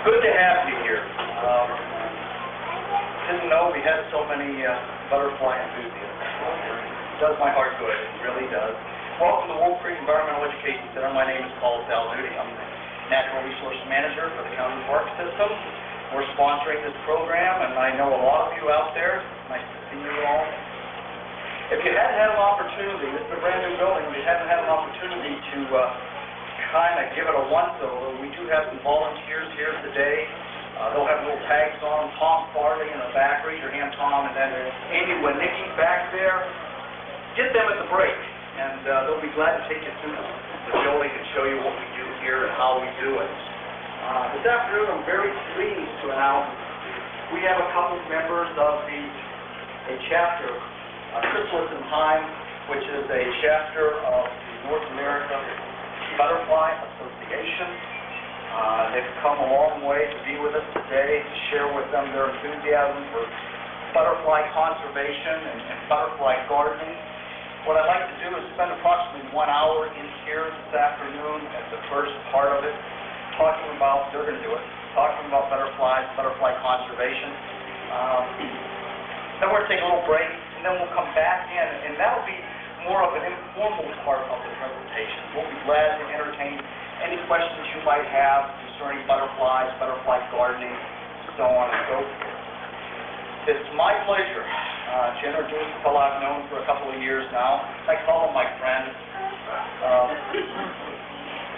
Good to have you here. Didn't know we had so many butterfly enthusiasts. It does my heart good, it really does. Welcome to Wolf Creek Environmental Education Center. My name is Paul Baldwin. I'm the Natural Resource Manager for the County Park System. We're sponsoring this program, and I know a lot of you out there. Nice to see you all. If you hadn't had an opportunity, this is a brand new building, if you hadn't had an opportunity to kind of give it a once-over, we do have some volunteers here today. They'll have little tags on. Tom Farley in the back, raise your hand, Tom, and then Amy Winicki back there. Get them at the break, and they'll be glad to take you through the building and show you what we do here and how we do it. This afternoon, I'm very pleased to announce we have a couple members of a chapter, Chrysalis and Heim, which is a chapter of the North America Butterfly Association. They've come a long way to be with us today to share with them their enthusiasm for butterfly conservation and butterfly gardening. What I'd like to do is spend approximately 1 hour in here this afternoon at the first part of it, talking about, they're going to do it, talking about butterflies, butterfly conservation. Then we're going to take a little break, and then we'll come back in, and that'll be more of an informal part of the presentation. We'll be glad to entertain any questions you might have concerning butterflies, butterfly gardening, so on and so forth. It's my pleasure to introduce a fellow I've known for a couple of years now. I call him my friend.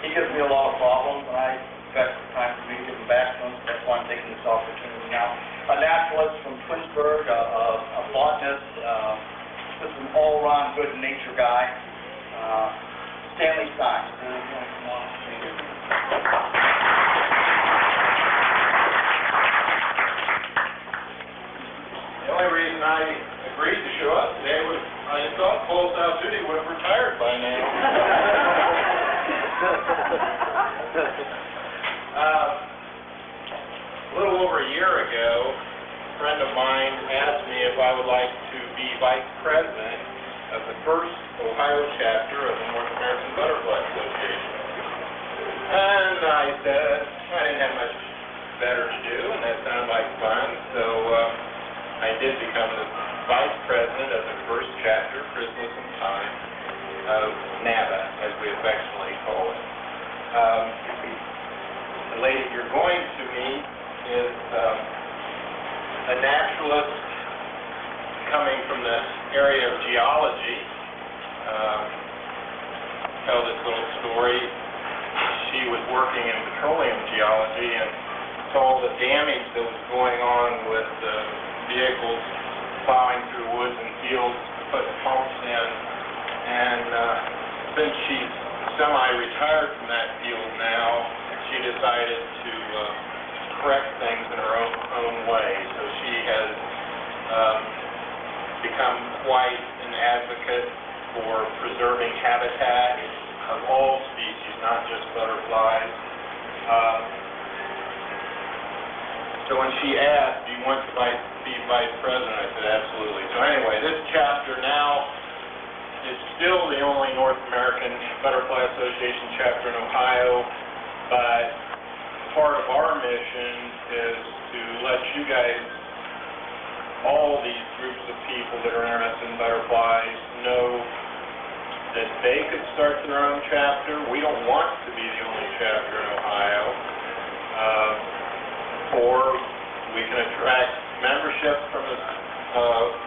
He gives me a lot of problems, and I expect it's time for me to give him back to him, so that's why I'm taking this opportunity now. A naturalist from Twinsburg, a botanist, just an all-around good nature guy, Stanley Stein. The only reason I agreed to show up today was I thought Paul Saltucci would have retired by now. A little over a year ago, a friend of mine asked me if I would like to be vice president of the first Ohio chapter of the North American Butterfly Association. And I said I didn't have much better to do, and that sounded like fun, so I did become the vice president of the first chapter, Chrysalis and Heim, of NABA, as we affectionately call it. The lady you're going to meet is a naturalist coming from the area of geology. Tell this little story. She was working in petroleum geology and saw the damage that was going on with vehicles plowing through woods and fields to put pumps in. And since she's semi-retired from that field now, she decided to correct things in her own way. So she has become quite an advocate for preserving habitat of all species, not just butterflies. So when she asked, do you want to be vice president, I said absolutely. So anyway, this chapter now is still the only North American Butterfly Association chapter in Ohio, but part of our mission is to let you guys, all these groups of people that are interested in butterflies, know that they could start their own chapter. We don't want to be the only chapter in Ohio. Or we can attract membership from the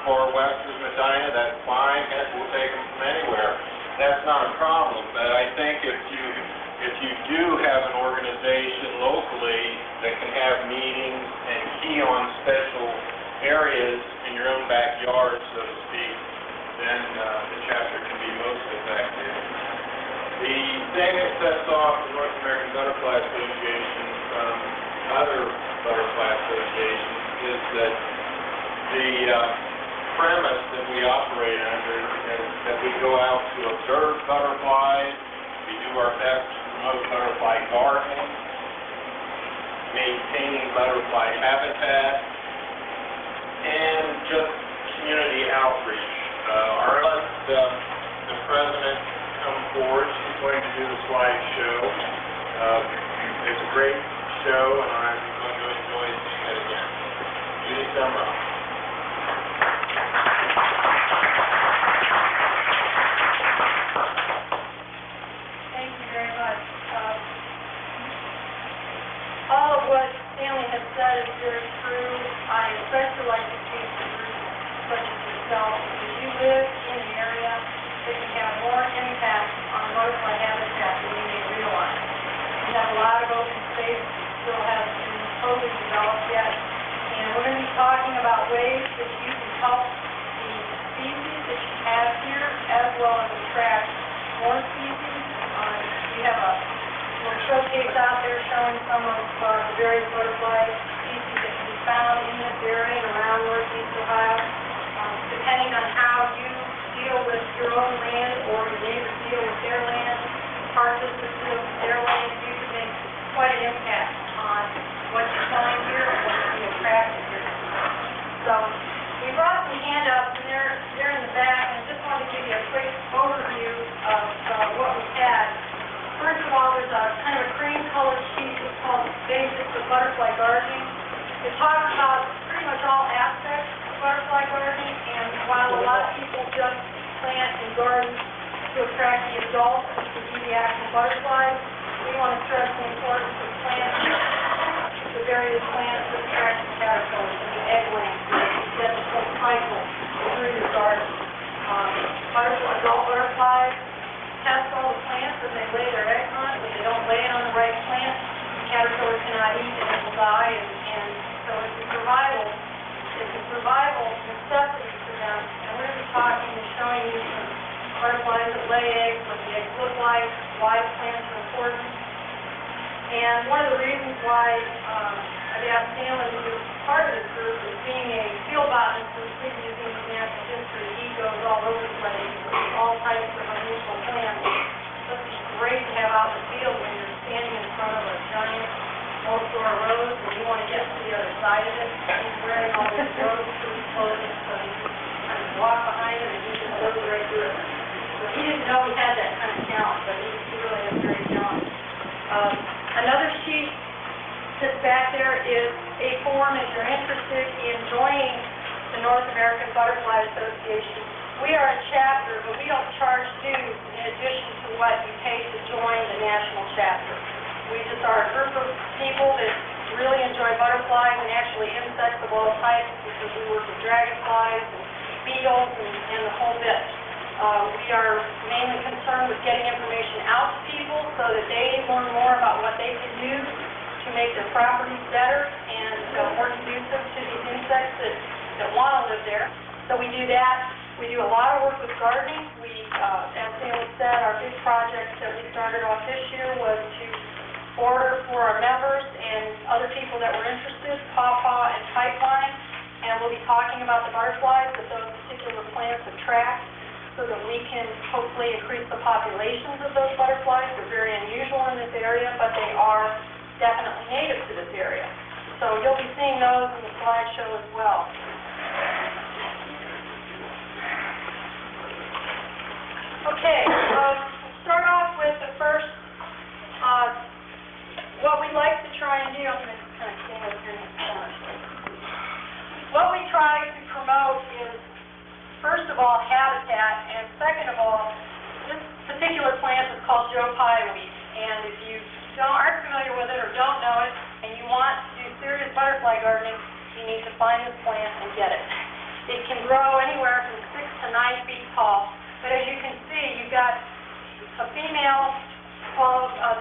far west of Medina, that's fine. Heck, we'll take them from anywhere. That's not a problem. But I think if you do have an organization locally that can have meetings and key on special areas in your own backyard, so to speak, then the chapter can be most effective. The thing that sets off the North American Butterfly Association from other butterfly associations is that the premise that we operate under is that we go out to observe butterflies, we do our best to promote butterfly gardening, maintaining butterfly habitat, and just community outreach. I'll let the president come forward. She's going to do the slideshow. It's a great show, and I'm camera. Thank you very much. All of what Stanley has said is very true. I especially like to speak to groups such as yourself, because you live in an area that can have more impact on butterfly habitat than you may realize. We have a lot of open space that still hasn't been totally developed yet, and we're going to be talking about ways that you can help the species that you have here, as well as attract more species. We have a little showcase out there showing some of the various butterfly species that can be found in this area and around Northeast Ohio. Depending on how you deal with your own land or your neighbors deal with their land, parcels that deal with their land, you can make quite an impact on what you find here and what you attracted here. So we brought some handouts, and they're in the back, and I just wanted to give you a quick overview of what we had. First of all, there's a kind of a cream-colored sheet that's called Basics of Butterfly Gardening. It talks about pretty much all aspects of butterfly gardening, and while a lot of people just plant and garden to attract the adults, which would be the actual butterflies, we want to stress the importance of planting the various plants that attract the caterpillars and the eggplants that get the whole cycle through your garden. Adult butterflies test all the plants that they lay their eggs on. If they don't lay it on the right plant, the caterpillar cannot eat and it will die, and so it's a survival necessity for them. And we're going to be talking and showing you some butterflies that lay eggs, what the eggs look like, why plants are important. And one of the reasons why I've asked Stanley to be part of this group is being a field botanist for the City Museum of Natural History. He goes all over the place with all types of unusual plants. So it's great to have out in the field when you're standing in front of a giant multi-flower rose and you want to get to the other side of it. He's wearing all this rose-proof clothing, so you just kind of walk behind him and he just goes right through it. So he didn't know he had that kind of talent, but he really has great talent. Another sheet that's back there is a form if you're interested in joining the North American Butterfly Association. We are a chapter, but we don't charge dues in addition to what you pay to join the national chapter. We just are a group of people that really enjoy butterflies and actually insects of all types, because we work with dragonflies and beetles and the whole bit. We are mainly concerned with getting information out to people so that they learn more about what they can do to make their properties better and more conducive to these insects that want to live there. So we do that. We do a lot of work with gardening. As Stanley said, our big project that we started off this year was to order for our members and other people that were interested, pawpaw and pipeline, and we'll be talking about the butterflies that those particular plants attract, so that we can hopefully increase the populations of those butterflies. They're very unusual in this area, but they are definitely native to this area. So you'll be seeing those in the slideshow as well. Okay, start off with the first, what we like to try and do. I'm going to kind of stand over here in the corner. What we try to promote is, first of all, habitat, and second of all, this particular plant is called Joe Pye wheat, and if you aren't familiar with it or don't know it, and you want to do serious butterfly gardening, you need to find this plant and get it. It can grow anywhere from 6 to 9 feet tall, but as you can see, you've got a female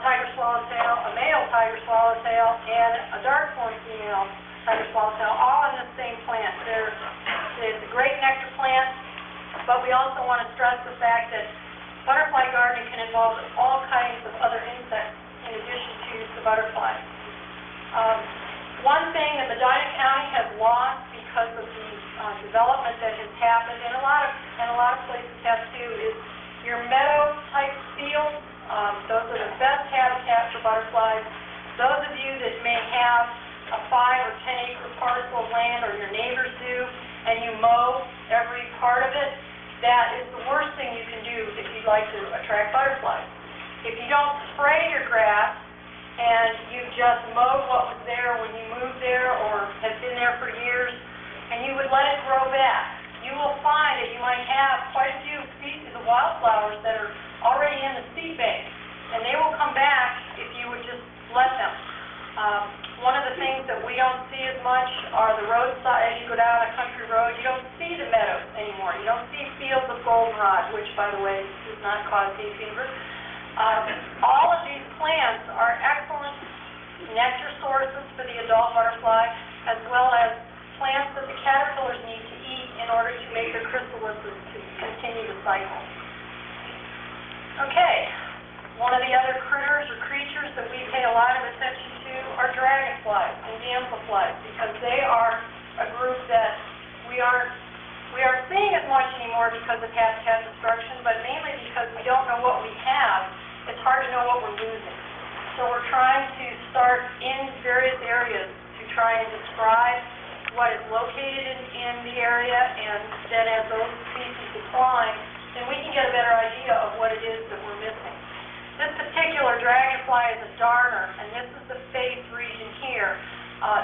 tiger swallowtail, a male tiger swallowtail, and a dark form female tiger swallowtail, all in the same plant. It's a great nectar plant, but we also want to stress the fact that butterfly gardening can involve all kinds of other insects in addition to the butterflies. One thing that Medina County has lost because of the development that has happened, and a lot of places have too, is your meadow-type fields. Those are the best habitat for butterflies. Those of you that may have a 5 or 10 acre parcel of land, or your neighbors do, and you mow every part of it, that is the worst thing you can do if you'd like to attract butterflies. If you don't spray your grass and you just mowed what was there when you moved there or have been there for years, and you would let it grow back, you will find that you might have quite a few species of wildflowers that are already in the seed bank, and they will come back if you would just let them. One of the things that we don't see as much are the roadside, as you go down a country road, you don't see the meadows anymore. You don't see fields of goldenrod, which, by the way, does not cause hay fever. All of these plants are excellent nectar sources for the adult butterfly, as well as plants that the caterpillars need to eat in order to make their chrysalises to continue the cycle. Okay, one of the other critters or creatures that we pay a lot of attention to are dragonflies and damselflies, because they are a group that we aren't seeing as much anymore because of habitat destruction, but mainly because we don't know what we have. It's hard to know what we're losing. So we're trying to start in various areas to try and describe what is located in the area, and then as those species decline, then we can get a better idea of what it is that we're missing. This particular dragonfly is a darner, and this is the face region here.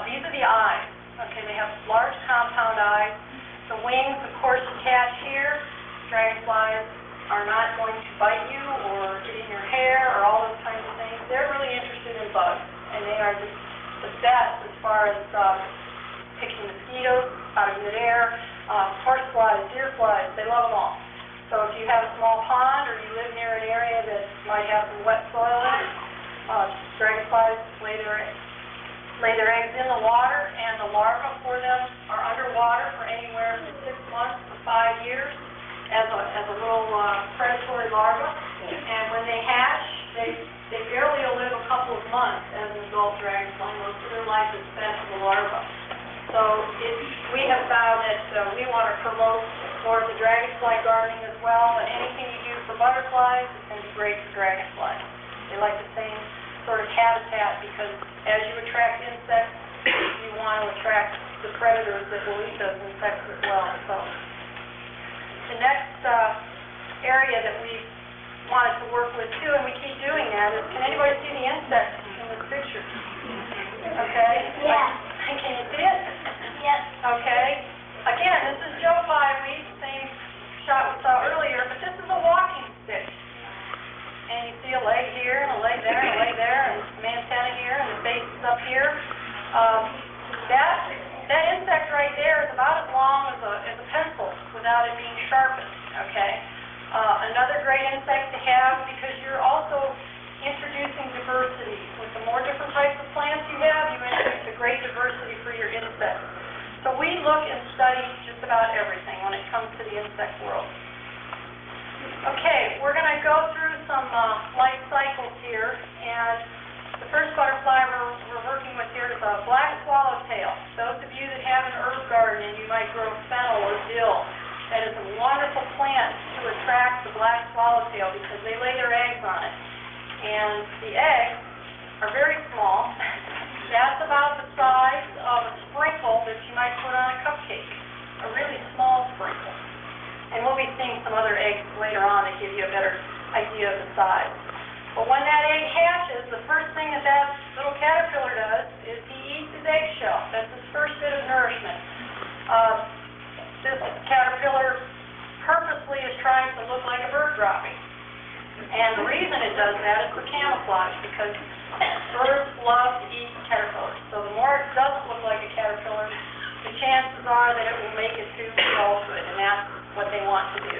These are the eyes. Okay, they have large compound eyes. The wings, of course, attach here. Dragonflies are not going to bite you or get in your hair or all those kinds of things. They're really interested in bugs, and they are just the best as far as picking mosquitoes out of midair, horseflies, deer flies, they love them all. So if you have a small pond or you live near an area that might have some wet soil in it, dragonflies lay their eggs in the water, and the larvae for them are underwater for anywhere from 6 months to 5 years as a little predatory larva. And when they hatch, they barely live a couple of months as an adult dragonfly. Most of their life is spent in the larva. So we have found that we want to promote more of the dragonfly gardening as well, but anything you do for butterflies is going to be great for dragonflies. They like the same sort of habitat because as you attract insects, you want to attract the predators that will eat those insects as well. So the next area that we wanted to work with too, and we keep doing that, is can anybody see the insects in this picture? Okay? Yeah. Can you see it? Yes. Okay. Again, this is Joe Fireweed, same shot we saw earlier, but this is a walking stick. And you see a leg here, and a leg there, and a leg there, and some antenna here, and the face is up here. That insect right there is about as long as a pencil without it being sharpened, okay? Another great insect to have, because you're also introducing diversity. With the more different types of plants you have, you introduce a great diversity for your insects. So we look and study just about everything when it comes to the insect world. Okay, we're going to go through some life cycles here, and the first butterfly we're working with here is a black swallowtail. Those of you that have an herb garden and you might grow fennel or dill, that is a wonderful plant to attract the black swallowtail because they lay their eggs on it. And the eggs are very small. That's about the size of a sprinkle that you might put on a cupcake, a really small sprinkle. And we'll be seeing some other eggs later on that give you a better idea of the size. But when that egg hatches, the first thing that little caterpillar does is he eats his eggshell. That's his first bit of nourishment. This caterpillar purposely is trying to look like a bird dropping. And the reason it does that is for camouflage, because birds love to eat caterpillars. So the more it doesn't look like a caterpillar, the chances are that it will make it to adulthood, and that's what they want to do.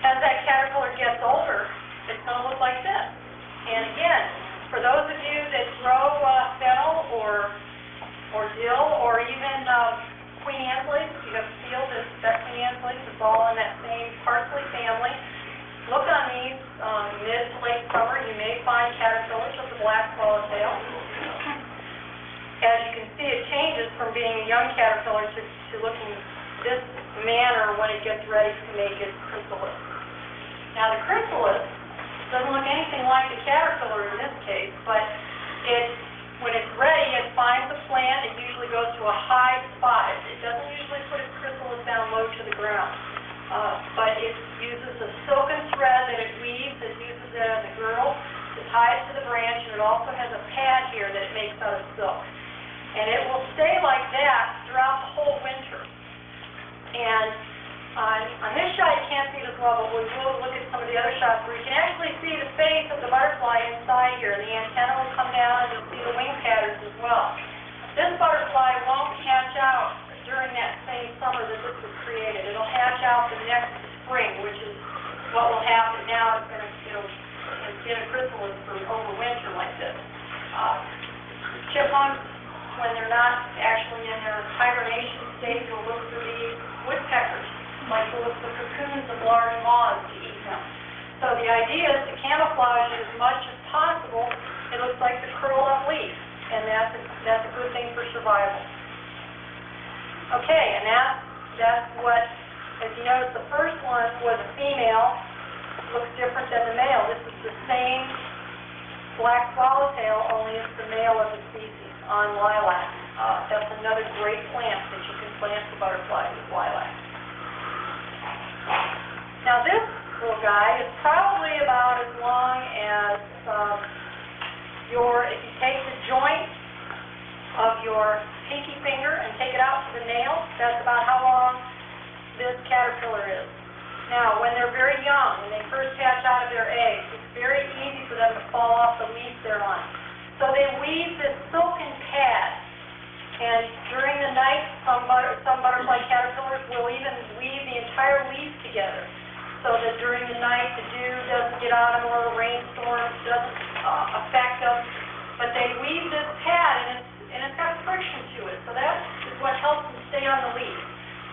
As that caterpillar gets older, it's going to look like this. And again, for those of you that grow fennel or dill or even Queen Anne's lace, if you have a field that Queen Anne's lace is all in that same parsley family. Look on these mid to late summer. You may find caterpillars of the black swallowtail. As you can see, it changes from being a young caterpillar to looking this manner when it gets ready to make its chrysalis. Now the chrysalis doesn't look anything like the caterpillar in this case, but when it's ready, it finds a plant. It usually goes to a high spot. It doesn't usually put its chrysalis down low to the ground. But it uses a silken thread that it weaves. It uses it as a girdle to tie it to the branch, and it also has a pad here that it makes out of silk. And it will stay like that throughout the whole winter. And on this shot, you can't see this well, but we will look at some of the other shots where you can actually see the face of the butterfly inside here. And the antenna will come down, and you'll see the wing patterns as well. This butterfly won't hatch out during that same summer that this was created. It'll hatch out the next spring, which is what will happen now. It's going to, get a chrysalis for over winter like this. Chipmunks, when they're not actually in their hibernation state, will look for these woodpeckers, like to look for cocoons of large moths to eat them. So the idea is to camouflage it as much as possible. It looks like the curled up leaf, and that's a good thing for survival. Okay, and that's what, as you notice, the first one was a female. Looks different than the male. This is the same black swallowtail, only it's the male of the species on lilac. That's another great plant that you can plant for butterflies with lilac. Now this little guy is probably about as long as if you take the joint of your pinky finger and take it out to the nail, that's about how long this caterpillar is. Now, when they're very young, when they first hatch out of their eggs, it's very easy for them to fall off the leaf they're on. So they weave this silken pad, and during the night, some butterfly caterpillars will even weave the entire leaf together, so that during the night the dew doesn't get on them or a rainstorm doesn't affect them. But they weave this pad, and it's got friction to it, so that is what helps them stay on the leaf.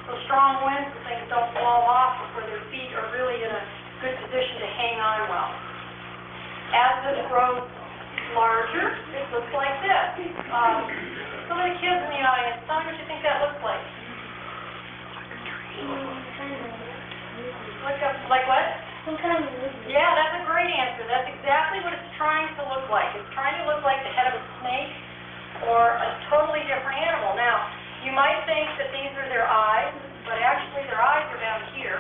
So strong winds and things don't blow off before their feet are really in a good position to hang on well. As this grows larger, it looks like this. Some of the kids in the audience, tell me what you think that looks like. Like what? Yeah, that's a great answer. That's exactly what it's trying to look like. It's trying to look like the head of a snake or a totally different animal. Now, you might think that these are their eyes, but actually their eyes are down here.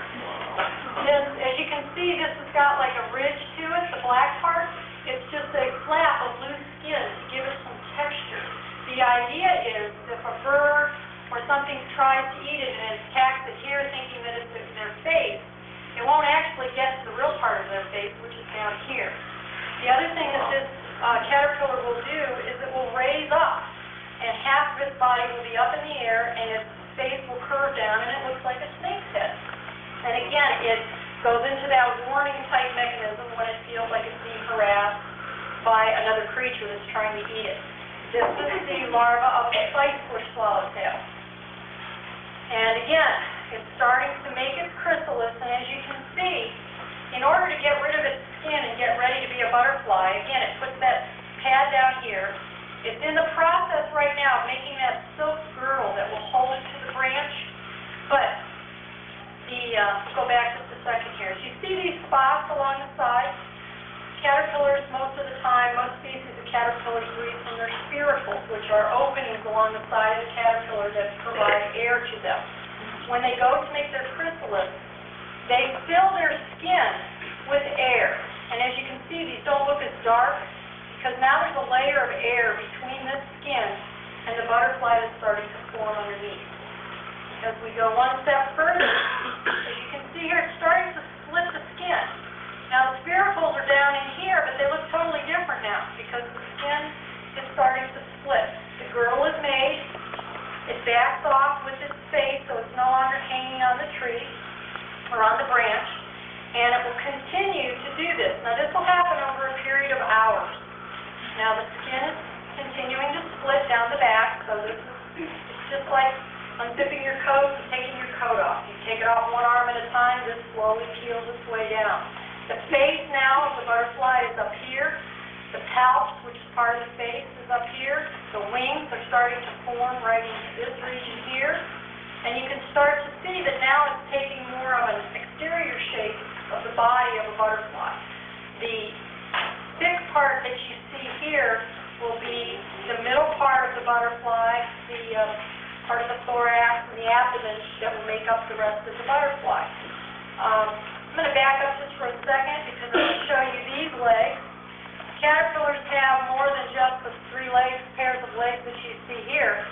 As you can see, this has got like a ridge to it, the black part. It's just a flap of loose skin to give it some texture. The idea is if a bird or something tries to eat it and it attacks it here thinking that it's their face, it won't actually get to the real part of their face, which is down here. The other thing that this caterpillar will do is it will raise up, and half of its body will be up in the air, and its face will curve down, and it looks like a snake's head. And again, it goes into that warning-type mechanism when it feels like it's being harassed by another creature that's trying to eat it. This is the larva of the sightbush swallowtail. And again, it's starting to make its chrysalis, and as you can see, in order to get rid of its skin and get ready to be a butterfly, again, it puts that pad down here. It's in the process right now of making that silk girdle that will hold it to the branch. But go back just a second here. As you see these spots along the side, caterpillars, most of the time, most species of caterpillars breathe from their spiracles, which are openings along the side of the caterpillar that provide air to them. When they go to make their chrysalis, they fill their skin with air. And as you can see, these don't look as dark, because now there's a layer of air between this skin and the butterfly that's starting to form underneath. As we go one step further, as you can see here, it's starting to split the skin. Now the spiracles are down in here, but they look totally different now, because the skin is starting to split. The girdle is made, it backs off with its face, so it's no longer hanging on the tree or on the branch, and it will continue to do this. Now this will happen over a period of hours. Now the skin is continuing to split down the back, so this is just like unzipping your coat and taking your coat off. You take it off one arm at a time, this slowly peels its way down. The face now of the butterfly is up here. The palp, which is part of the face, is up here. The wings are starting to form right into this region here. And you can start to see that now it's taking more of an exterior shape of the body of a butterfly. The thick part that you see here will be the middle part of the butterfly, the part of the thorax and the abdomen that will make up the rest of the butterfly. I'm going to back up just for a second because I'm going to show you these legs. Caterpillars have more than just the three pairs of legs that you see here. here,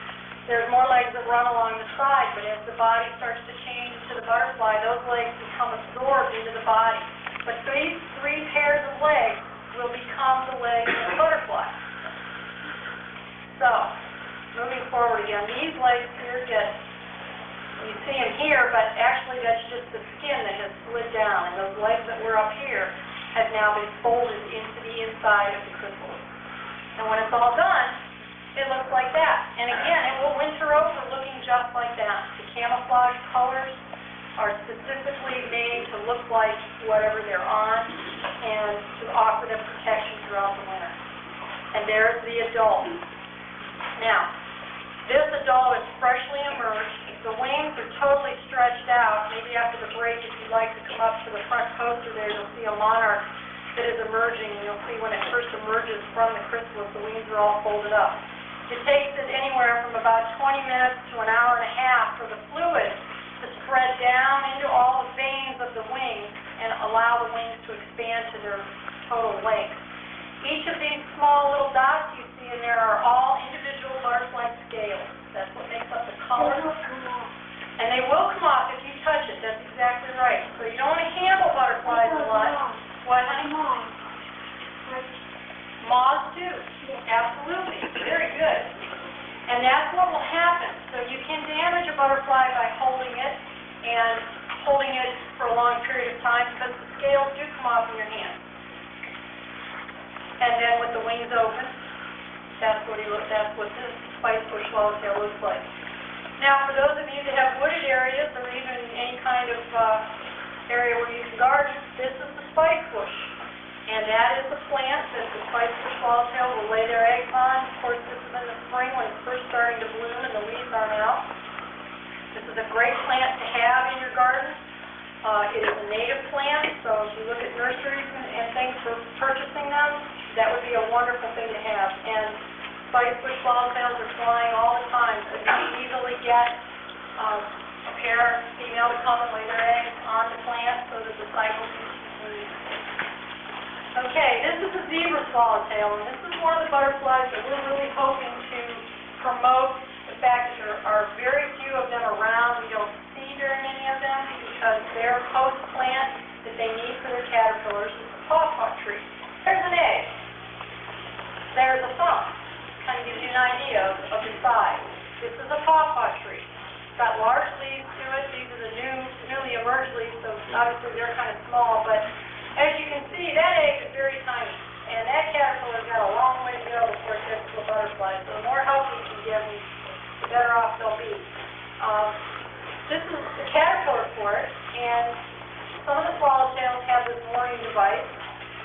there's more legs that run along the side, but as the body starts to change to the butterfly, those legs become absorbed into the body. But these three pairs of legs will become the legs of the butterfly. So, moving forward again, these legs here you see them here, but actually that's just the skin that has slid down, and those legs that were up here have now been folded into the inside of the chrysalis. And when it's all done, it looks like that. And again, it will winter over looking just like that. The camouflage colors are specifically made to look like whatever they're on and to offer them protection throughout the winter. And there's the adult. Now, this adult is freshly emerged. The wings are totally stretched out. Maybe after the break, if you'd like to come up to the front poster there, you'll see a monarch that is emerging. And you'll see when it first emerges from the chrysalis, the wings are all folded up. It takes it anywhere from about 20 minutes to an hour and a half for the fluid to spread down into all the veins of the wings and allow the wings to expand to their total length. Each of these small little dots you see in there are all individual bark-like scales. That's what makes up the color. And they will come off if you touch it. That's exactly right. So you don't want to handle butterflies a lot. What, honey? Moths do. Absolutely. Very good. And that's what will happen. So you can damage a butterfly by holding it and holding it for a long period of time because the scales do come off in your hand. And then with the wings open, that's what this spicebush swallowtail looks like. Now, for those of you that have wooded areas or even any kind of area where you can garden, this is the spicebush. And that is the plant that the spicebush swallowtail will lay their eggs on. Of course, this is in the spring when it's first starting to bloom and the leaves aren't out. This is a great plant to have in your garden. It is a native plant, so if you look at nurseries and things for purchasing them, that would be a wonderful thing to have. And spicebush swallowtails are flying all the time, so you can easily get a pair, female, to come and lay their eggs on the plant so that the cycle can continue. Okay, this is a zebra swallowtail, and this is one of the butterflies that we're really hoping to promote. The fact that there are very few of them around. We don't see very many of them because their host plant that they need for their caterpillars is the pawpaw tree. There's an egg. There's a thumb. Kind of gives you an idea of the size. This is a pawpaw tree. It's got large leaves to it. These are the newly emerged leaves, so obviously they're kind of small, but as you can see, that egg is very tiny, and that caterpillar's got a long way to go before it gets to a butterfly. So the more help we can give them, the better off they'll be. This is the caterpillar for it, and some of the swallowtails have this warning device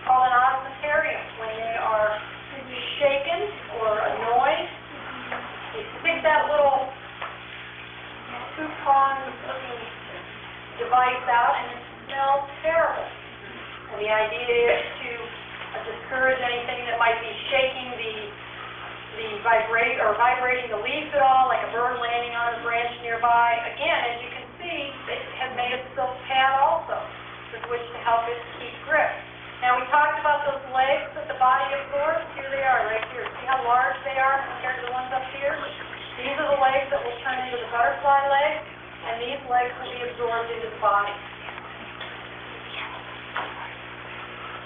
called an osmentarium. When they are shaken or annoyed, they stick that little two-pronged looking device out, and it smells terrible. And the idea is to discourage anything that might be shaking vibrating the leaves at all, like a bird landing on a branch nearby. Again, as you can see, it has made a silk pad also, with which to help it keep grip. Now, we talked about those legs that the body absorbs. Here they are, right here. See how large they are compared to the ones up here? These are the legs that will turn into the butterfly legs, and these legs will be absorbed into the body.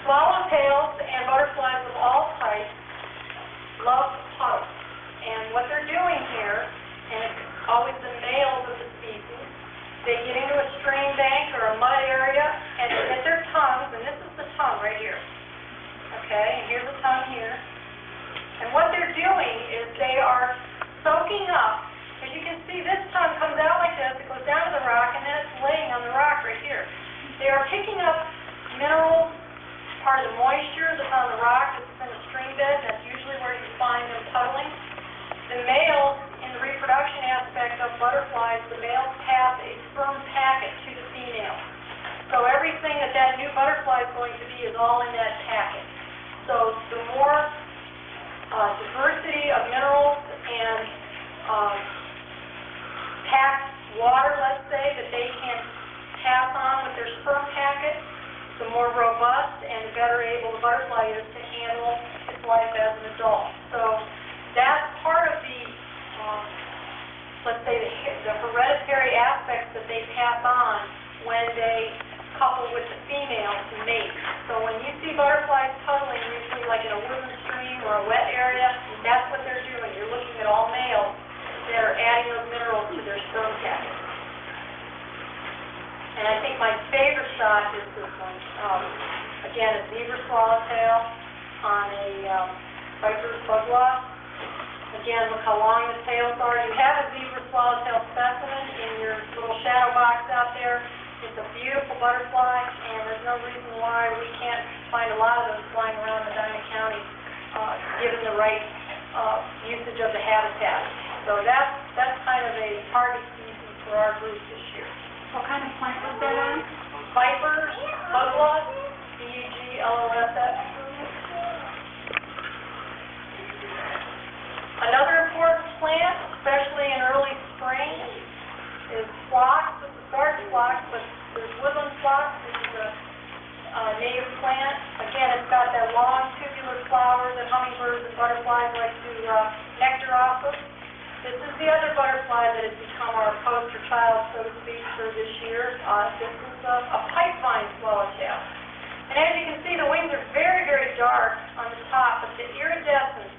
Swallowtails and butterflies of all types love to puddle. And what they're doing here, and it's always the males of the species, they get into a stream bank or a mud area and they get their tongues, and this is the tongue right here. Okay, and here's the tongue here. And what they're doing is they are soaking up. As you can see, this tongue comes out like this, it goes down to the rock, and then it's laying on the rock right here. They are picking up minerals, part of the moisture that's on the rock that's in the stream bed. That's usually where you find them puddling. The males, in the reproduction aspect of that they pass on when they couple with the female to mate. So when you see butterflies cuddling, usually like in a woodland stream or a wet area, that's what they're doing. You're looking at all males that are adding those minerals to their sperm packet. And I think my favorite shot is this one. Again, a zebra swallowtail on a viper's bug wasp. Again, look how long the tails are. You have a zebra swallowtail specimen in your little shadow box out there. It's a beautiful butterfly, and there's no reason why we can't find a lot of those flying around Medina County, given the right usage of the habitat. So that's kind of a target species for our group this year. What kind of plant was that on? Vipers, bug wasp, BUGLOSS. Another important plant, especially in early spring, is phlox. This is garden phlox, but there's woodland phlox. This is a native plant. Again, it's got that long tubular flower that hummingbirds and butterflies like to nectar off of. This is the other butterfly that has become our poster child, so to speak, for this year. This is a pipevine swallowtail. And as you can see, the wings are very, very dark on the top, but the iridescence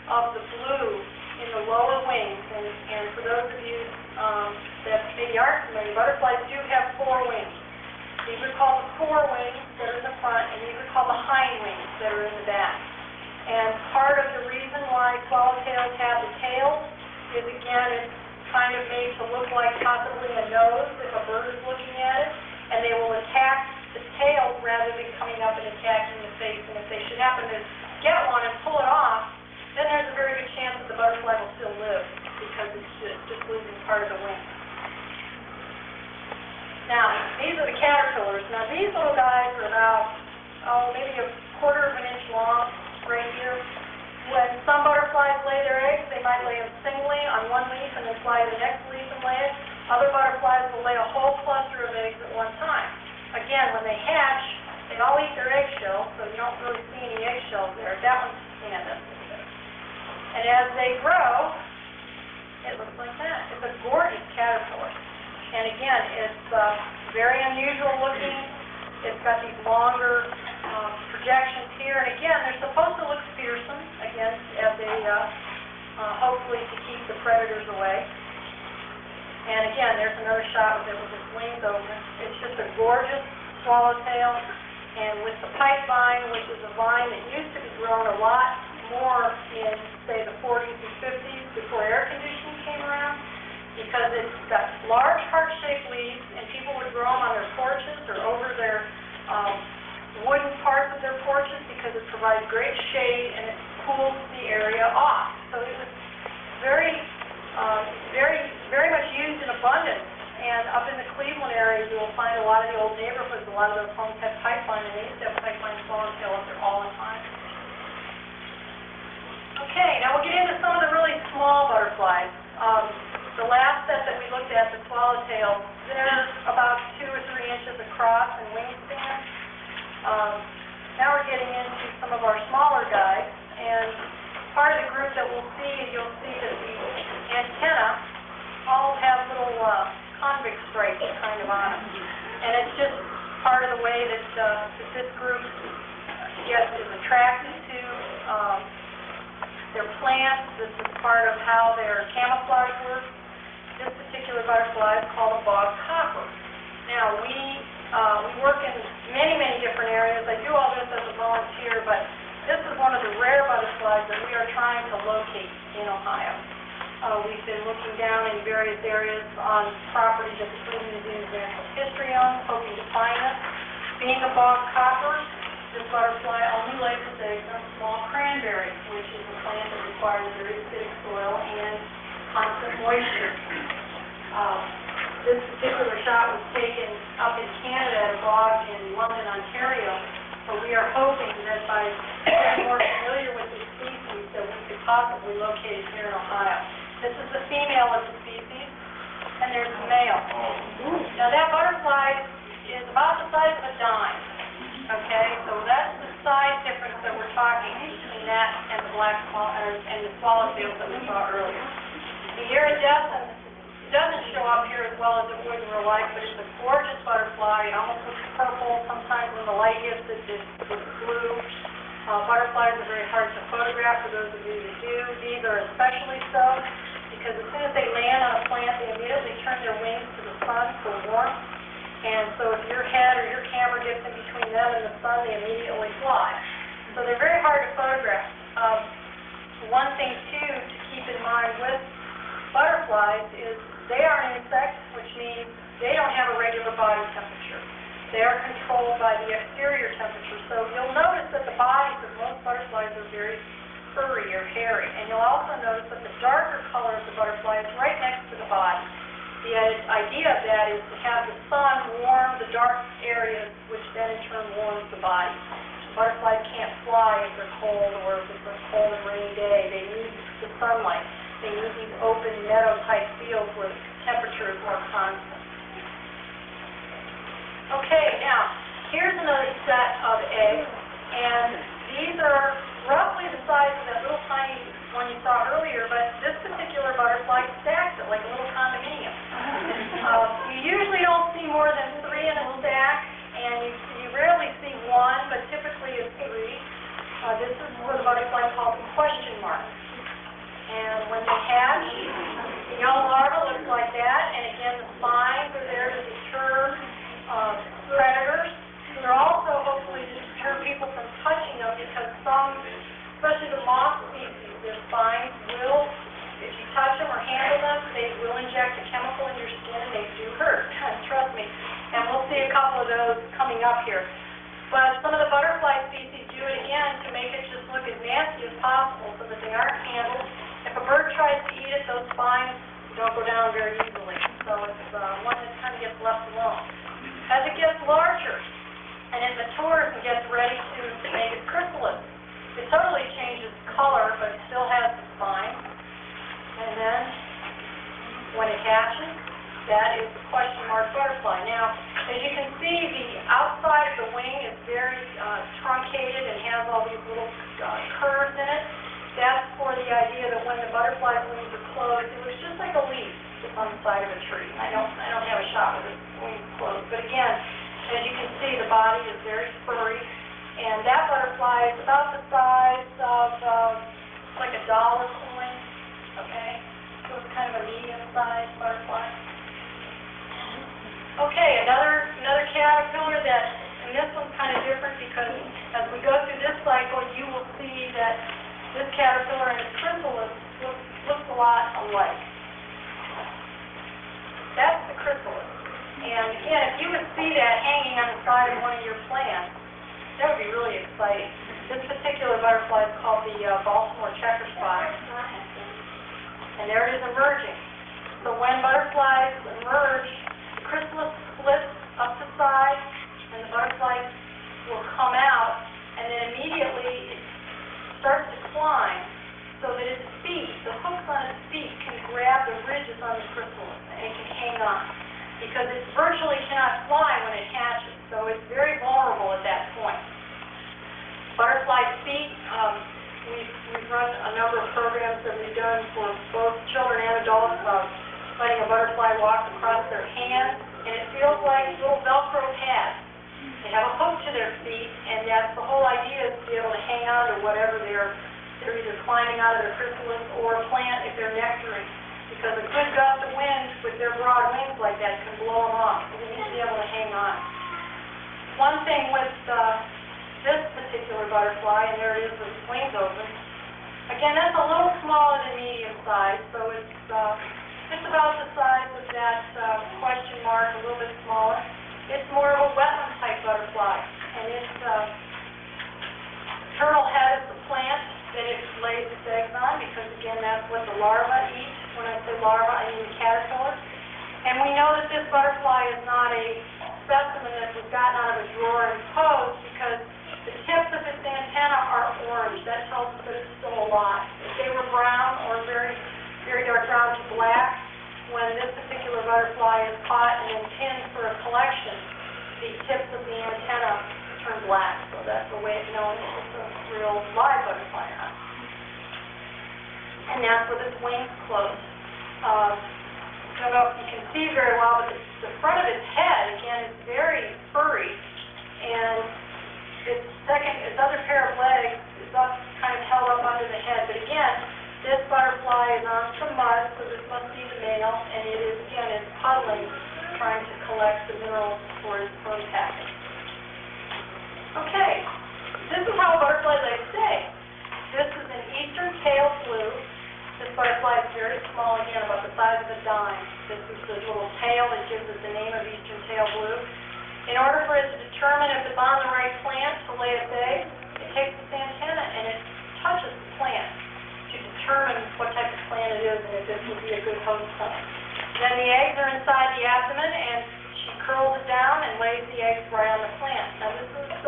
of the blue in the lower wings, and for those of you that maybe aren't familiar, butterflies do have 4 wings. These are called the fore wings that are in the front, and these are called the hind wings that are in the back. And part of the reason why swallowtails have the tails is, again, it's kind of made to look like possibly a nose if a bird is looking at it, and they will attack the tail rather than coming up and attacking the face. And if they should happen to get one and pull it off, then there's a very good chance that the butterfly will still live because it's just losing part of the wing. Now, these are the caterpillars. Now, these little guys are about, maybe a quarter of an inch long right here. When some butterflies lay their eggs, they might lay them singly on one leaf and then fly to the next leaf and lay it. Other butterflies will lay a whole cluster of eggs at one time. Again, when they hatch, they all eat their eggshells, so you don't really see any eggshells there. That one's stand up. And as they grow, it looks like that. It's a gorgeous caterpillar. And again, it's very unusual looking. It's got these longer projections here. And again, they're supposed to look fearsome, again, as they hopefully to keep the predators away. And again, there's another shot with it with its wings open. It's just a gorgeous swallowtail. And with the pipevine, which is a vine that used to be grown a lot more in, say, the 40s and 50s before air conditioning came around, because it's got large heart-shaped leaves, and people would grow them on their porches or over their wooden parts of their porches because it provides great shade and it cools the area off. So it was very much used in abundance. And up in the Cleveland area, you will find a lot of the old neighborhoods, a lot of those homes have pipeline, and they used to have pipeline swallowtail up there all the time. Okay, now we'll get into some of the really small butterflies. The last set that we looked at, the swallowtails, they're about 2 or 3 inches across in wingspan. Now we're getting into some of our smaller guys, and part of the group that we'll see, you'll see that the antenna all have little convict stripes kind of on them. And it's just part of the way that this group is attracted to their plants. This is part of how their camouflage works. This particular butterfly is called a bog copper. Now, we work in many, many different areas. I do all this as a volunteer, but this is one of the rare butterflies that we are trying to locate in Ohio. We've been looking down in various areas on property that the Cleveland Museum of Natural History owns, hoping to find it. Being a bog copper, this butterfly only lays its eggs on small cranberry, which is a plant that requires very acidic soil and constant moisture. This particular shot was taken up in Canada at a bog in London, Ontario. So we are hoping that by getting more familiar with this species, that we could possibly locate it here in Ohio. This is the female of the species, and there's the male. Now that butterfly is about the size of a dime. Okay, so that's the size difference that we're talking between that and the and the swallowtails that we saw earlier. The iridescence doesn't show up here as well as it would in real life, but it's a gorgeous butterfly. It almost looks purple. Sometimes when the light hits it, it's blue. Butterflies are very hard to photograph for those of you that do. These are especially so because as soon as they land on a plant, they immediately turn their wings to the sun for warmth. And so if your head or your camera gets in between them and the sun, they immediately fly. So they're very hard to photograph. One thing, too, to keep in mind with butterflies is they are insects, which means they don't have a regular body temperature. They are controlled by the exterior temperature. So you'll notice that the bodies of most butterflies are very furry or hairy. And you'll also notice that the darker color of the butterfly is right next to the body. The idea of that is to have the sun warm the dark areas, which then in turn warms the body. Butterflies can't fly if they're cold or if it's a cold and rainy day. They need the sunlight. They need these open meadow-type fields where the temperature is more constant. Okay, now, here's another set of eggs, and these are roughly the size of that little tiny one you saw earlier, but this particular butterfly stacks it like a little condominium. You usually don't see more than 3 in a stack, and you rarely see 1, but typically it's 3. This is what a butterfly called the question mark. And when they hatch, the young larva looks like that, and again, the spines are there to deter predators. They're also hopefully to deter people from touching them because some, especially the moth species, their spines will, if you touch them or handle them, they will inject a chemical in your skin and they do hurt, trust me. And we'll see a couple of those coming up here. But some of the butterfly species do it again to make it just look as nasty as possible so that they aren't handled. If a bird tries to eat it, those spines don't go down very easily. So it's one that kind of gets left alone. As it gets larger and it matures and gets ready to make its chrysalis, it totally changes color, but it still has the spine. And then when it hatches, that is the question mark butterfly. Now, as you can see, the outside of the wing is very truncated and has all these little curves in it. That's for the idea that when the butterfly's wings are closed, it looks just like a leaf on the side of a tree. I don't have a shot with its wings closed, but again, as you can see, the body is very furry, and that butterfly is about the size of like a dollar coin. Okay, so it's kind of a medium-sized butterfly. Okay, another caterpillar that, and this one's kind of different because as we go through this cycle, you will see that this caterpillar and its chrysalis looks a lot alike. That's the chrysalis. And again, if you would see that hanging on the side of one of your plants, that would be really exciting. This particular butterfly is called the Baltimore checker spot. And there it is emerging. So when butterflies emerge, the chrysalis splits up the side, and the butterfly will come out, and then immediately it starts to climb so that its feet, the hooks on its feet, can grab the ridges on the chrysalis, and it can hang on. Because it virtually cannot fly when it hatches, so it's very vulnerable at that point. Butterfly feet, we've run a number of programs that we've done for both children and adults about letting a butterfly walk across their hands, and it feels like little Velcro pads. They have a hook to their feet, and that's the whole idea, is to be able to hang on to whatever they're either climbing out of their chrysalis or a plant if they're nectaring. Because a good gust of wind with their broad wings like that can blow them off. So we need to be able to hang on. One thing with this particular butterfly, and there it is with its wings open, again, that's a little smaller than medium size, so it's just about the size of that question mark, a little bit smaller. It's more of a wetland type butterfly, and its turtle head is the plant that it lays its eggs on, because again, that's what the larvae eat. When I say larva, I mean the caterpillar. And we know that this butterfly is not a specimen that was gotten out of a drawer and posed, because the tips of its antenna are orange. That tells us that it's still alive. If they were brown or very, very dark brown to black, when this particular butterfly is caught and then pinned for a collection, the tips of the antenna turn black. So that's a way of knowing if it's a real live butterfly or not. And that's with its wings closed. don't know if you can see very well, but the front of its head, again, is very furry, and its other pair of legs is up, kind of held up under the head. But again, this butterfly is on some mud, so this must be the male, and it is, again, it's puddling, trying to collect the minerals for its sperm package. Okay, this is how butterflies lays stay. This is an eastern tail blue. This butterfly is very small, again, about the size of a dime. This is the little tail that gives it the name of eastern tail blue. In order for it to determine if it's on the right plant to lay its egg, it takes its antenna and it touches the plant to determine what type of plant it is and if this would be a good host plant. Then the eggs are inside the abdomen, and she curls it down and lays the eggs right on the plant. Now this is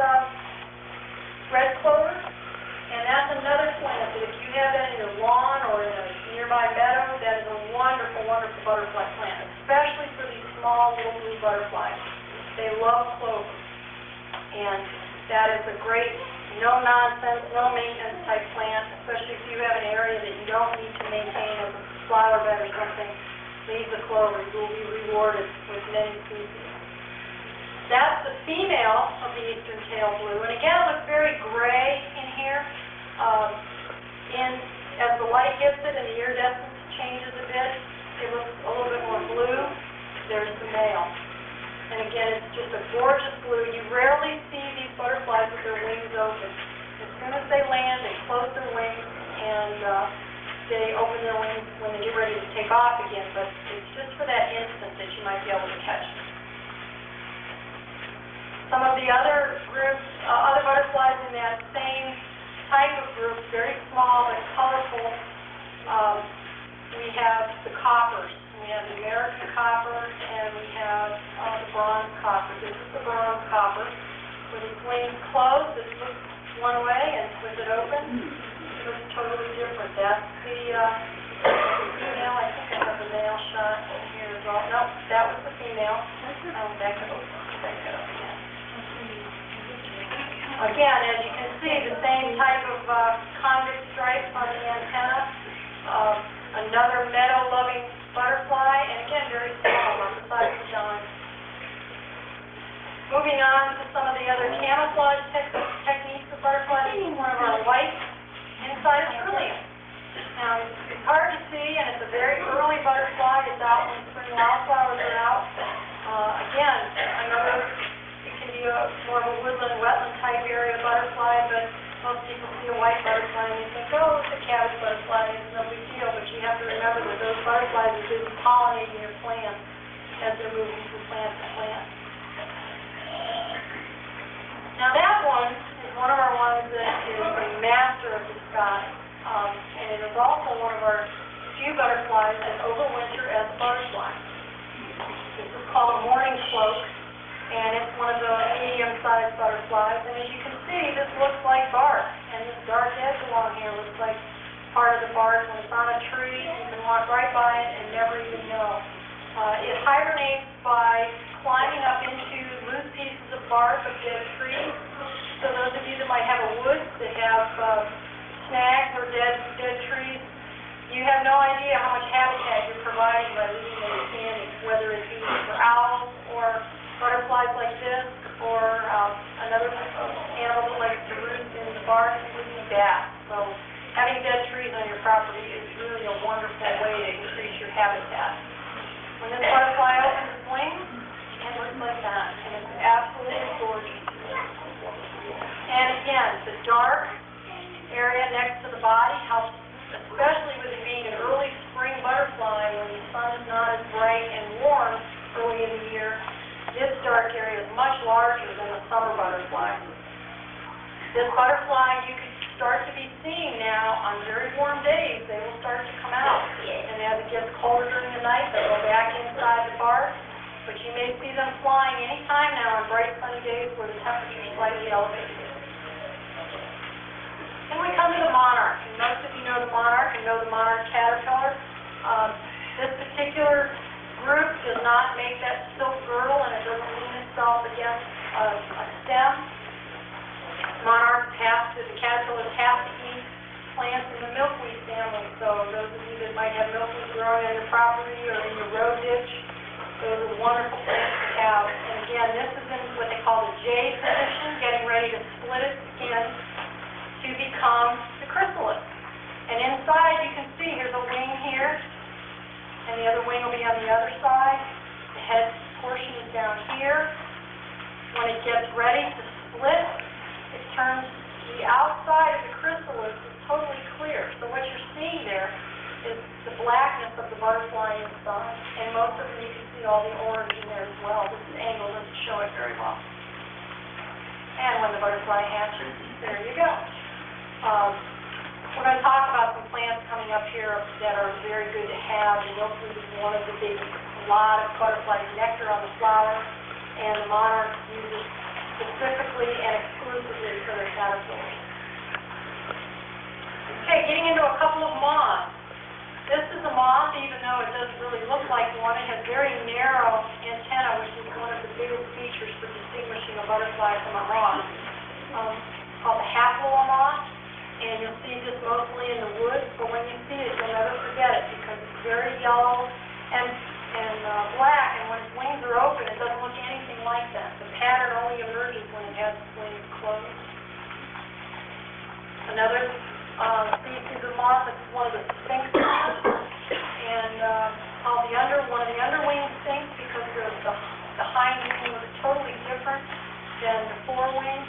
red clover, and that's another plant that if you have that in your lawn or in a nearby meadow, that is a wonderful, wonderful butterfly plant, especially for these small little blue butterflies. They love clover, and that is a great, no-nonsense, no-maintenance type plant, especially if you have an area that you don't need to maintain as a flower bed or something. Leave the clover. You will be rewarded with many species. That's the female of the eastern tail blue, and again, it looks very gray in here. As the light hits it and the iridescence changes a bit, it looks a little bit more blue. There's the male. And again, it's just a gorgeous blue. You rarely see these butterflies with their wings open. As soon as they land, they close their wings, and they open their wings when they get ready to take off again, but it's just for that instant that you might be able to catch them. Some of the other groups, other butterflies in that same type of group, very small but colorful, we have the coppers. We have the American copper, and we have the bronze copper. This is the bronze copper. With its wings closed, this looks one way, and with it open, it looks totally different. That's the female. I think I have the male shot over here as well. No, that was the female. I'll back it up again. Again, as you can see, the same type of convict stripes on the antenna. Another meadow-loving butterfly, and again, very small, about the size of a dime. Moving on to some of the other camouflage techniques of butterflies, this is one of our white inside trillium. Now, it's hard to see, and it's a very early butterfly. It's out when spring wildflowers are out. Again, another, it can be more of a woodland, wetland type area butterfly, but most people see a white butterfly and they think, oh, it's a cabbage butterfly, it's no big deal, but you have to remember that those butterflies are busy pollinating your plants as they're moving from plant to plant. Now that one is one of our ones that is a master of the sky, and it is also one of our few butterflies that overwinter as a butterfly. This is called a morning cloak, and it's one of the medium-sized butterflies. And as you can see, this looks like bark, and this dark edge along here looks like part of the bark. When it's on a tree, you can walk right by it and never even know. It hibernates by climbing up into loose pieces of bark of dead trees. So those of you that might have a woods that have snags or dead trees, you have no idea how much habitat you're providing by leaving them standing, whether it be for owls or butterflies like this, or another animal that likes to roost in the bark, would be bats. So having dead trees on your property is really a wonderful way to increase your habitat. When this butterfly opens its wings, it looks like that, and it's absolutely gorgeous. And again, the dark area next to the body helps, especially with it being an early spring butterfly when the sun is not as bright and warm early in the year. This dark area is much larger than the summer butterfly. This butterfly you can start to be seeing now on very warm days. They will start to come out. And as it gets colder during the night, they'll go back inside the bark. But you may see them flying any time now on bright sunny days where the temperature is slightly elevated. Then we come to the monarch. And most of you know the monarch and know the monarch caterpillar. This particular group does not make that silk girdle, and it doesn't lean itself against a stem. Monarchs the caterpillars have to eat plants in the milkweed family. So those of you that might have milkweed growing on your property or in your road ditch, those are wonderful plants to have. And again, this is in what they call the J position, getting ready to split its skin to become the chrysalis. And inside you can see there's a wing here, and the other wing will be on the other side. The head portion is down here. When it gets ready to split, it turns the outside of the chrysalis is totally clear. So what you're seeing there is the blackness of the butterfly inside. And most of them you can see all the orange in there as well. This angle doesn't show it very well. And when the butterfly hatches, there you go. We're going to talk about some plants coming up here that are very good to have. The milkweed is one of the big, a lot of butterflies nectar on the flower, and the monarchs use it specifically and exclusively for their caterpillars. Okay, getting into a couple of moths. This is a moth, even though it doesn't really look like one. It has very narrow antennae, which is one of the biggest features for distinguishing a butterfly from a moth. Called the hafloa moth, and you'll see this mostly in the woods, but when you see it, you'll never forget it because it's very yellow and black, and when its wings are open, it doesn't look anything like that. The pattern only emerges when it has its wings closed. Another species of moth is one of the sphinx moths, and called one of the underwing sphinx because the hind wing was totally different than the forewing.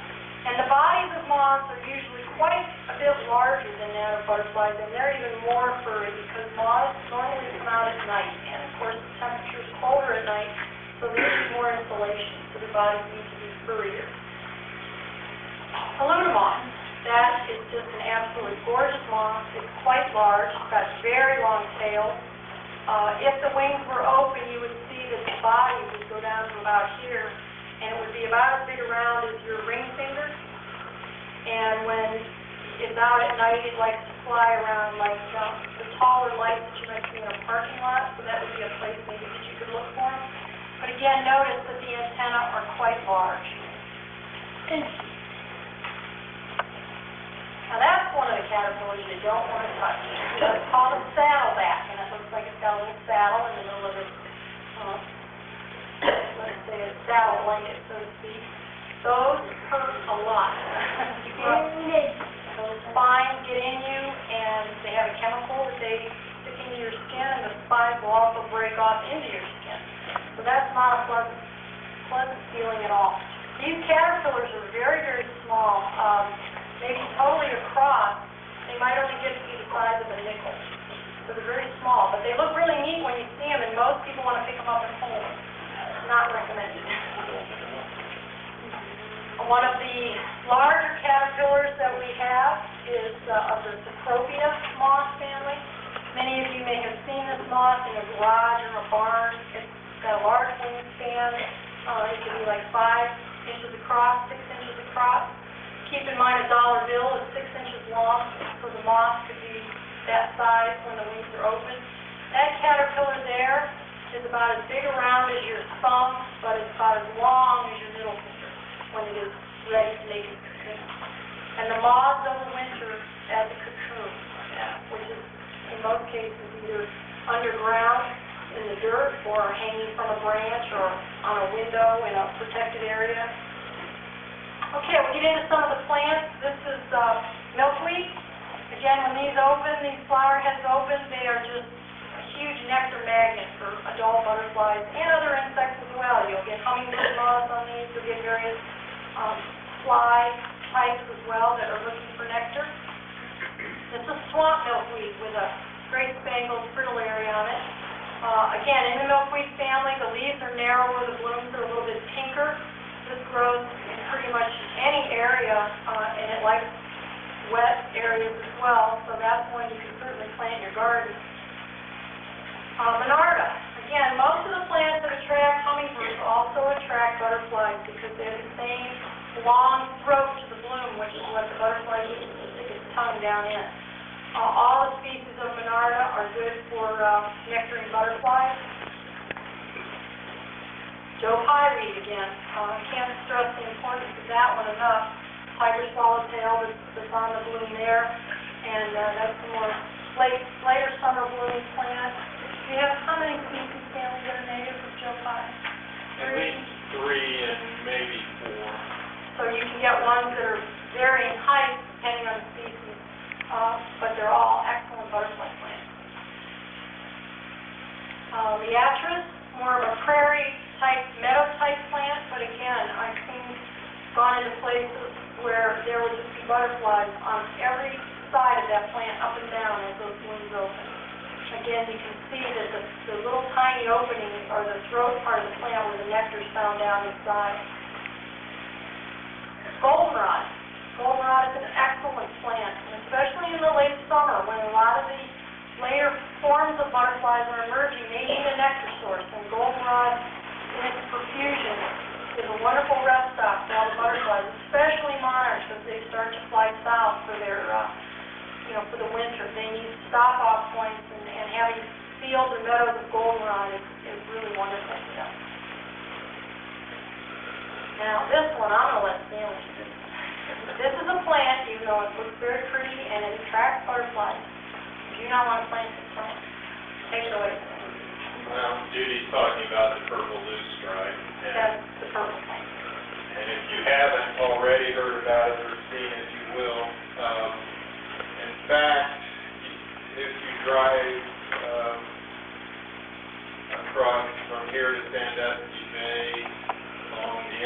And the bodies of moths are usually quite a bit larger than that of butterflies, and they're even more furry because moths normally come out at night, and of course the temperature is colder at night, so they need more insulation, so their bodies need to be furrier. A luna moth, that is just an absolutely gorgeous moth. It's quite large, it's got a very long tail. If the wings were open, you would see that the body would go down to about here, and it would be about as big around as your ring finger. And when it's out at night, it likes to fly around like the taller lights that you might see in a parking lot, so that would be a place maybe that you could look for them. But again, notice that the antennae are quite large. Now that's one of the caterpillars you don't want to touch. It's called a saddleback, and it looks like it's got a little saddle in the middle of its let's say a saddle blanket, so to speak. Those hurt a lot. Those spines get in you, and they have a chemical that they stick into your skin, and the spines will also break off into your skin. So that's not a pleasant feeling at all. These caterpillars are very, very small. Maybe totally across, they might only get to be the size of a nickel. So they're very small, but they look really neat when you see them, and most people want to pick them up and hold them. Not recommended. One of the larger caterpillars that we have is of the Cecropia moth family. Many of you may have seen this moth in a garage or a barn. It's got a large wingspan. It can be like 5 inches across, 6 inches across. Keep in mind a dollar bill is 6 inches long, so the moth could be that size when the wings are open. That caterpillar there is about as big around as your thumb, but it's about as long as your middle finger when it is ready to make its cocoon. And the moths overwinter as a cocoon, which is in most cases either underground in the dirt or hanging from a branch or on a window in a protected area. Okay, we'll get into some of the plants. This is milkweed. Again, when these open, these flower heads open, they are just a huge nectar magnet for adult butterflies and other insects as well. You'll get hummingbird moths on these. You'll get various fly types as well that are looking for nectar. It's a swamp milkweed with a great spangled fritillary on it. Again, in the milkweed family, the leaves are narrower, the blooms are a little bit pinker. This grows in pretty much any area, and it likes wet areas as well, so that's one you can certainly plant in your garden. Monarda. Again, most of the plants that attract hummingbirds also attract butterflies because they have the same long throat to the bloom, which is what the butterfly uses to stick its tongue down in. All the species of Monarda are good for nectaring butterflies. Joe Pyeweed again. I can't stress the importance of that one enough. Tiger swallowtail that's on the bloom there, and that's the more later summer blooming plant. Do you have how many species, Stanley, that are native of Joe Pye? At least 3 and maybe 4. So you can get ones that are varying height depending on the species, but they're all excellent butterfly plants. Beatrice, more of a prairie-type, meadow-type plant, but again, I've gone into places where there would just be butterflies on every side of that plant, up and down as those blooms open. Again, you can see that the little tiny opening, or the throat part of the plant where the nectar is found down inside. Goldenrod. Goldenrod is an excellent plant, and especially in the late summer when a lot of the later forms of butterflies are emerging, they need a nectar source, and goldenrod in its profusion is a wonderful rest stop for all the butterflies, especially monarchs as they start to fly south for their, for the winter. They need stop-off points, and having fields and meadows of goldenrod is really wonderful for them. Now, this one, I'm going to let Stanley do. This is a plant, even though it looks very pretty and it attracts butterflies. You do not want to plant this plant. Take it away. Well, Judy's talking about the purple loosestrife. That's the purple plant. And if you haven't already heard about it or seen it, you will. In fact, if you drive across from here to Sandusky Bay along the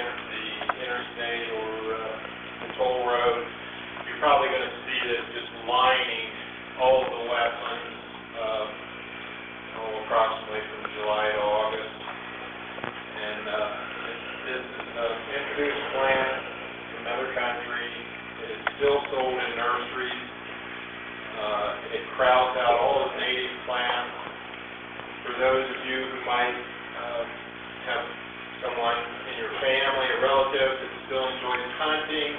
interstate or the toll road, you're probably going to see this just lining all of the wetlands, approximately from July to August. And this is an introduced plant from another country. It is still sold in nurseries. It crowds out all the native plants. For those of you who might have someone in your family, a relative that still enjoys hunting,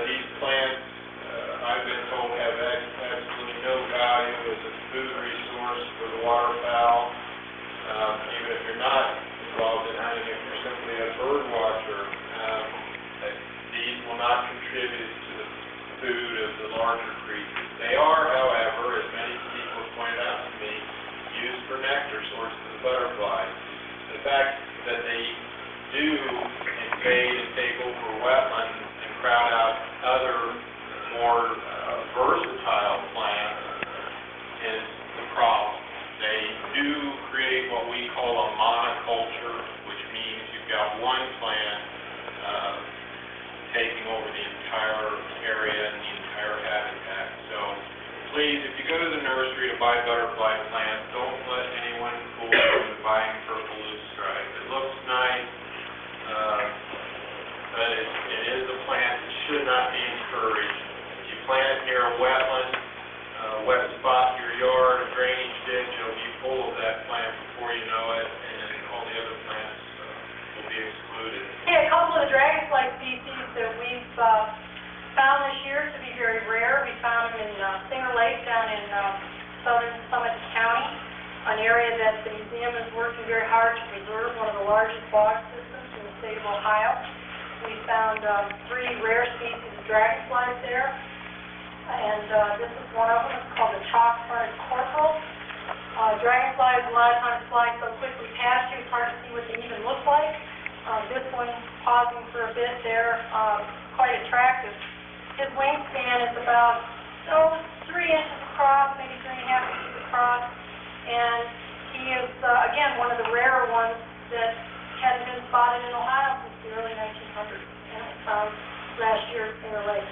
these plants, I've been told, have absolutely no value as a food resource for the waterfowl. Even if you're not involved in hunting, if you're simply a bird watcher, these will not contribute to the food of the larger creatures. They are, however, as many people have pointed out to me, used for nectar sources of butterflies. The fact that they do invade and take over wetlands and crowd out other more versatile plants is the problem. They do create what we call a monoculture, which means you've got one plant taking over the entire area and the entire habitat. So please, if you go to the nursery to buy butterfly plants, don't let anyone fool you into buying purple loosestrife. It looks nice, but it is a plant that should not be encouraged. If you plant it near a wetland, wet spot in your yard, a drainage ditch, it'll be full of that plant before you know it, and all the other plants will be excluded. Hey, a couple of the dragonfly species that we've found this year to be very rare. We found them in Singer Lake down in southern Summit County, an area that the museum is working very hard to preserve, one of the largest bog systems in the state of Ohio. We found 3 rare species of dragonflies there, and this is one of them. It's called the chalk-fronted corporal. Dragonflies, a lot of times fly so quickly past you, it's hard to see what they even look like. This one, pausing for a bit there, quite attractive. His wingspan is about 3 inches across, maybe 3.5 inches across, and he is, again, one of the rarer ones that hadn't been spotted in Ohio since the early 1900s, and it was found last year in the lake.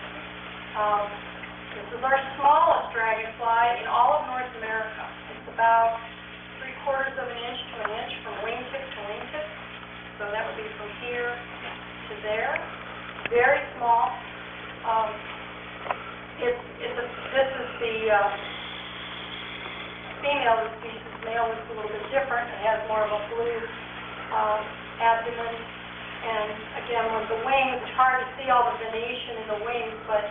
This is our smallest dragonfly in all of North America. It's about 3/4 of an inch to an inch from wingtip to wingtip. So that would be from here to there. Very small. This is the female of the species. Male is a little bit different. It has more of a blue abdomen. And again, with the wings, it's hard to see all the venation in the wings, but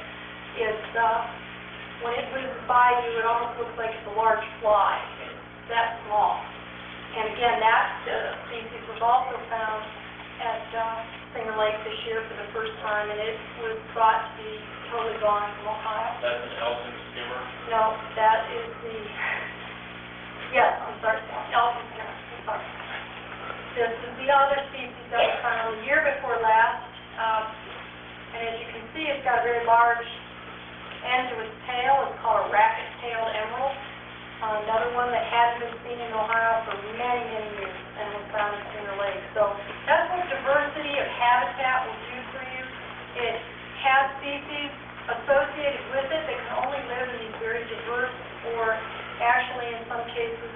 it's, when it whizzes by you, it almost looks like it's a large fly. It's that small. And again, that species was also found at Singer Lake this year for the first time, and it was thought to be totally gone from Ohio. That's an Elton skimmer. No, that is the, yes, I'm sorry, Elton skimmer, I'm sorry. This is the other species that was found the year before last, and as you can see, it's got a very large end to its tail. It's called a racket-tailed emerald. Another one that hadn't been seen in Ohio for many, many years and was found in Singer Lake. So that's what diversity of habitat will do for you. It has species associated with it that can only live in these very diverse or actually in some cases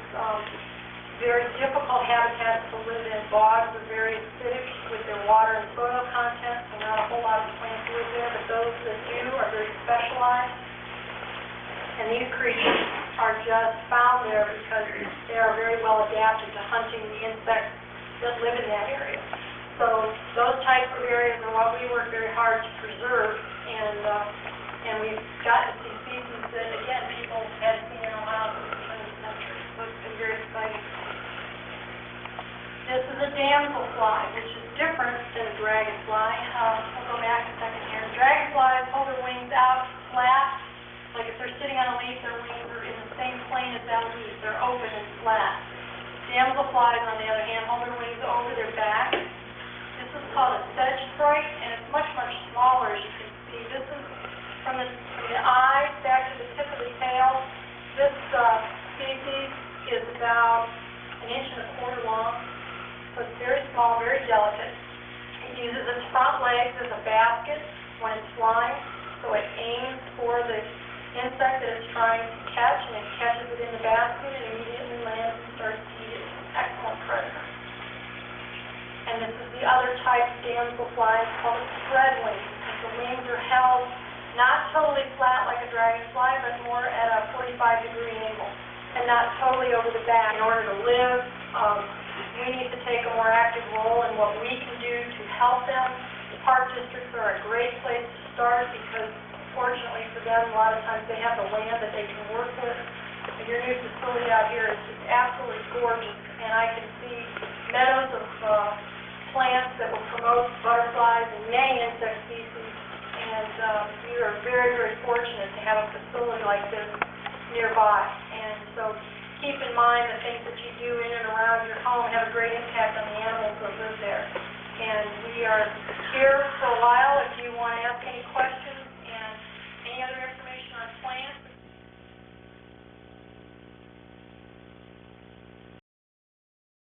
very difficult habitats to live in. Bogs are very acidic with their water and soil content, so not a whole lot of plants live there, but those that do are very specialized. And these creatures are just found there because they are very well adapted to hunting the insects that live in that area. So those types of areas are what we work very hard to preserve, and we've gotten to see species that, again, people had seen in Ohio for the turn of the century. So it's been very exciting. This is a damselfly, which is different than a dragonfly. We'll go back a second here. Dragonflies hold their wings out flat. Like if they're sitting on a leaf, their wings are in the same plane as that leaf. They're open and flat. Damselflies, on the other hand, hold their wings over their back. This is called a sedge sprite, and it's much, much smaller, as you can see. This is from the eye back to the tip of the tail. This species is about 1.25 inches long, so it's very small, very delicate. It uses its front legs as a basket when it's flying, so it aims for the insect that it's trying to catch, and it catches it in the basket and immediately lands and starts to eat it. It's an excellent predator. And this is the other type of damselfly. It's called a spread wing. The wings are held not totally flat like a dragonfly, but more at a 45-degree angle, and not totally over the back. In order to live, we need to take a more active role in what we can do to help them. The park districts are a great place to start because, fortunately for them, a lot of times they have the land that they can work with. And your new facility out here is just absolutely gorgeous, and I can see meadows of plants that will promote butterflies and many insect species, and we are very, very fortunate to have a facility like this nearby. And so keep in mind the things that you do in and around your home have a great impact on the animals that live there. And we are here for a while if you want to ask any questions.